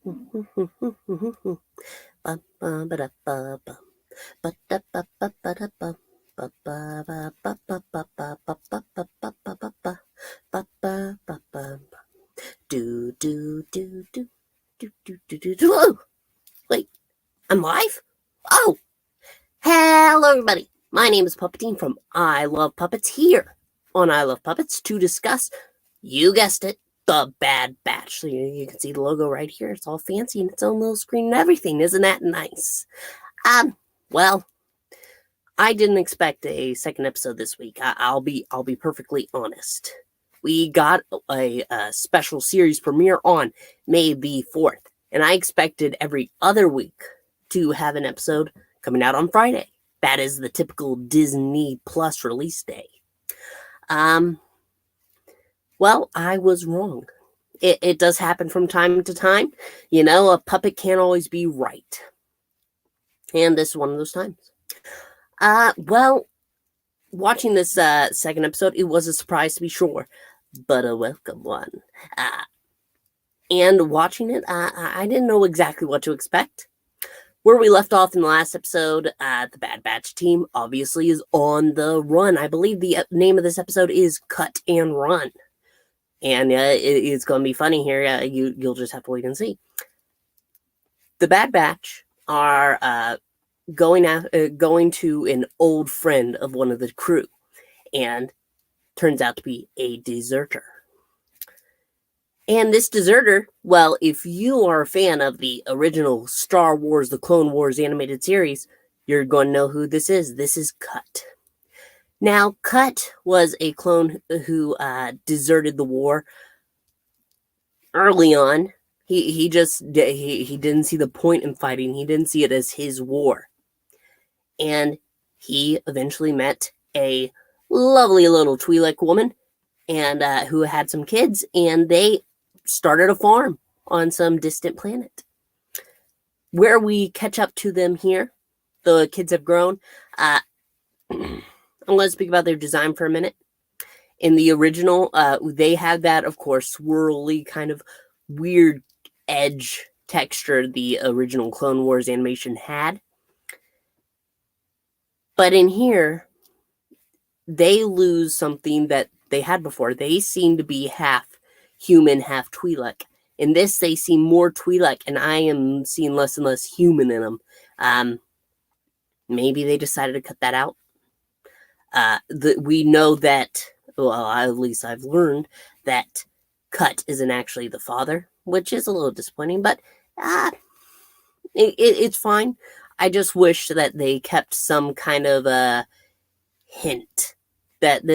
Do do do do do do do do do. Oh, wait, I'm live? Oh, hello everybody. My name is Puppetine from I Love Puppets here on I Love Puppets to discuss, you guessed it, The Bad Batch. So you can see the logo right here. It's all fancy and its own little screen and everything. Isn't that nice? Well, I didn't expect a second episode this week. I'll be perfectly honest. We got a special series premiere on May the 4th, and I expected every other week to have an episode coming out on Friday. That is the typical Disney Plus release day. Well, I was wrong. It does happen from time to time. You know, a puppet can't always be right. And this is one of those times. Well, watching this second episode, it was a surprise to be sure, but a welcome one. And watching it, I didn't know exactly what to expect. Where we left off in the last episode, the Bad Batch team obviously is on the run. I believe the name of this episode is Cut and Run. And it's going to be funny here. You'll just have to wait and see. The Bad Batch are going to an old friend of one of the crew, and turns out to be a deserter. And this deserter, well, if you are a fan of the original Star Wars, the Clone Wars animated series, you're going to know who this is. This is Cut. Now, Cut was a clone who deserted the war early on. He didn't see the point in fighting. He didn't see it as his war. And he eventually met a lovely little Twi'lek woman and who had some kids, and they started a farm on some distant planet. Where we catch up to them here, the kids have grown. I'm going to speak about their design for a minute. In the original, they had that, of course, swirly kind of weird edge texture the original Clone Wars animation had. But in here, they lose something that they had before. They seem to be half human, half Twi'lek. In this, they seem more Twi'lek, and I am seeing less and less human in them. Maybe they decided to cut that out. We know that, well, at least I've learned that Cut isn't actually the father, which is a little disappointing, but it's fine. I just wish that they kept some kind of a hint that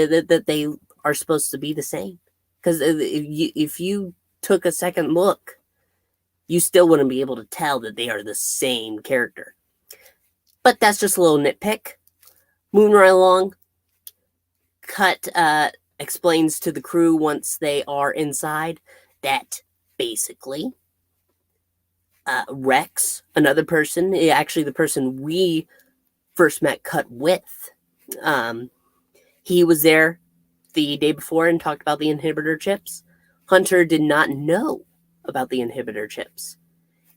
they are supposed to be the same. Because if you took a second look, you still wouldn't be able to tell that they are the same character. But that's just a little nitpick. Moving right along, Cut explains to the crew once they are inside that basically Rex, another person, actually the person we first met Cut with, he was there the day before and talked about the inhibitor chips. Hunter did not know about the inhibitor chips,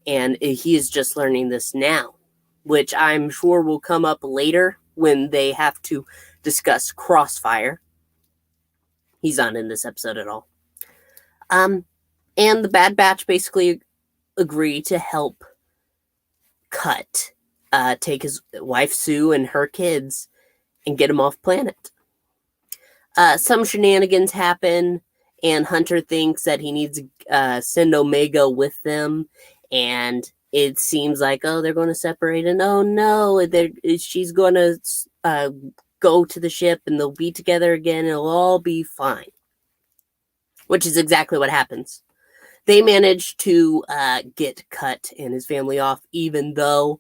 and he is just learning this now, which I'm sure will come up later when they have to discuss Crossfire. He's not in this episode at all. And the Bad Batch basically agree to help Cut take his wife Sue and her kids and get him off planet. Some shenanigans happen, and Hunter thinks that he needs to send Omega with them, and it seems like, oh, they're going to separate, and oh no, she's going to go to the ship, and they'll be together again, and it'll all be fine. Which is exactly what happens. They manage to get Cut and his family off, even though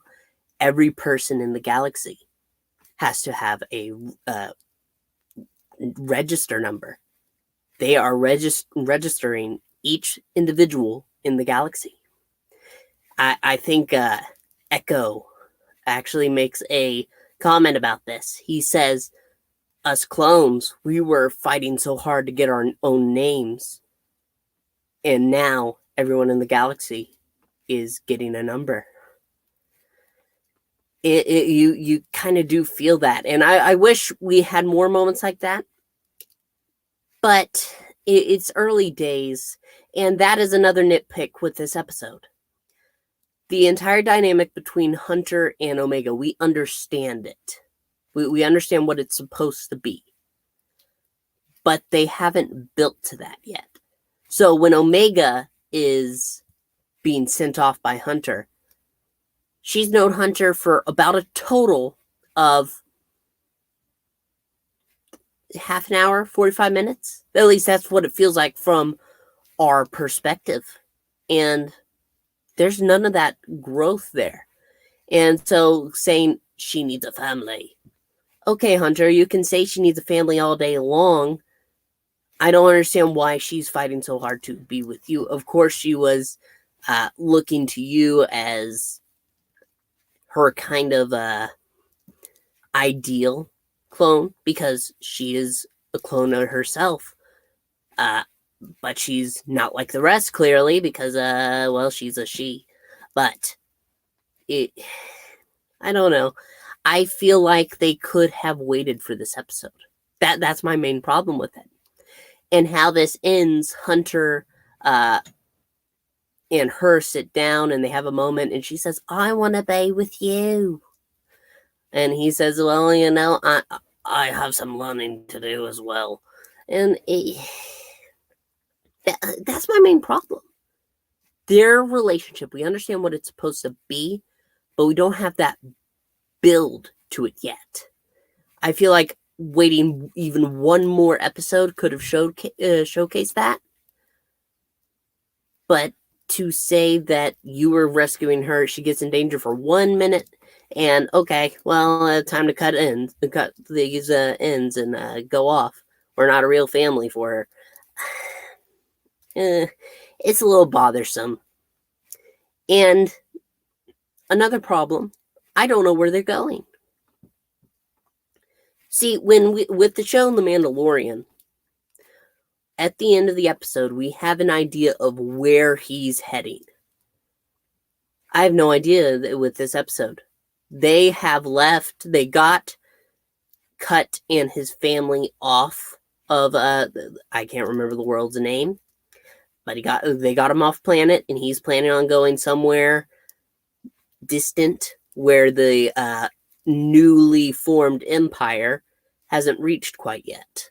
every person in the galaxy has to have a register number. They are registering each individual in the galaxy. I think Echo actually makes a comment about this. He says, us clones, we were fighting so hard to get our own names, and now everyone in the galaxy is getting a number. You kind of do feel that. And I wish we had more moments like that. But it's early days. And that is another nitpick with this episode. The entire dynamic between Hunter and Omega, we understand it. We understand what it's supposed to be. But they haven't built to that yet. So when Omega is being sent off by Hunter, she's known Hunter for about a total of half an hour, 45 minutes. At least that's what it feels like from our perspective. And there's none of that growth there. And so saying she needs a family. Okay, Hunter, you can say she needs a family all day long. I don't understand why she's fighting so hard to be with you. Of course, she was looking to you as her kind of ideal clone, because she is a clone of herself. But she's not like the rest, clearly, because, well, she's a she. But I don't know. I feel like they could have waited for this episode. That's my main problem with it. And how this ends, Hunter and her sit down and they have a moment, and she says, I want to be with you. And he says, well, you know, I have some learning to do as well. And that's my main problem. Their relationship, we understand what it's supposed to be, but we don't have that build to it yet. I feel like waiting even one more episode could have showcased that. But to say that you were rescuing her, she gets in danger for 1 minute, and okay, well, time to cut these ends and go off. We're not a real family for her. It's a little bothersome. And another problem, I don't know where they're going. See, with the show The Mandalorian, at the end of the episode, we have an idea of where he's heading. I have no idea with this episode. They have left. They got Cut and his family off of I can't remember the world's name, but they got him off planet, and he's planning on going somewhere distant where the newly formed empire hasn't reached quite yet.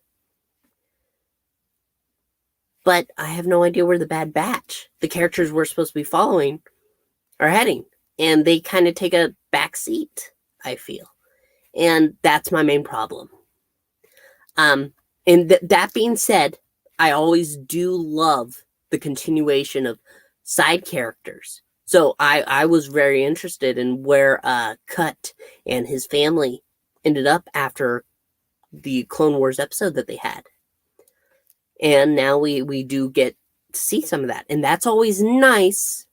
But I have no idea where the Bad Batch, the characters we're supposed to be following, are heading. And they kind of take a back seat, I feel. And that's my main problem. And that being said, I always do love the continuation of side characters. So I was very interested in where Cut and his family ended up after the Clone Wars episode that they had. And now we do get to see some of that. And that's always nice.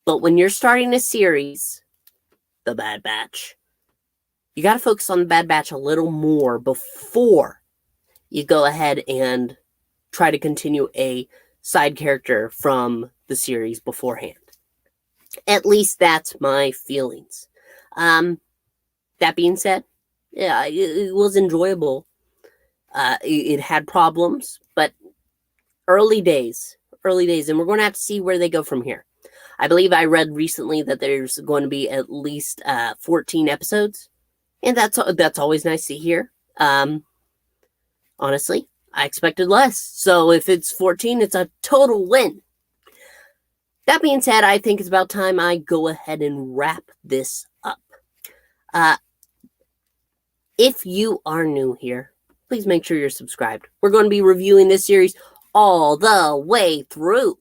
But when you're starting a series, The Bad Batch, you got to focus on The Bad Batch a little more before you go ahead and try to continue a side character from the series beforehand. At least that's my feelings. That being said, yeah, it was enjoyable. It had problems, but early days, and we're going to have to see where they go from here. I believe I read recently that there's going to be at least 14 episodes, and that's always nice to hear. Honestly, I expected less, so if it's 14, it's a total win. That being said, I think it's about time I go ahead and wrap this up. If you are new here, please make sure you're subscribed. We're going to be reviewing this series all the way through.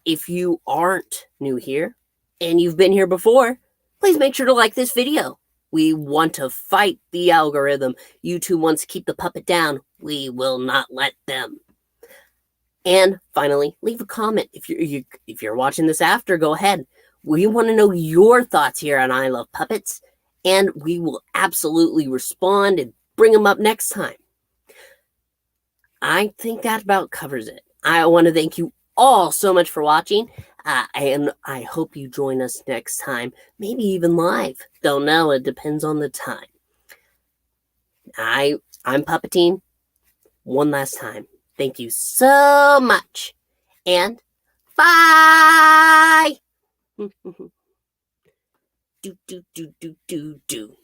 If you aren't new here and you've been here before, please make sure to like this video. We want to fight the algorithm. YouTube wants to keep the puppet down. We will not let them. And finally, leave a comment. If you're watching this after, go ahead. We want to know your thoughts here on I Love Puppets, and we will absolutely respond and bring them up next time. I think that about covers it. I want to thank you all so much for watching. And I hope you join us next time, maybe even live. Don't know, it depends on the time. I'm Puppetine. One last time. Thank you so much. And bye! do, do, do, do, do, do.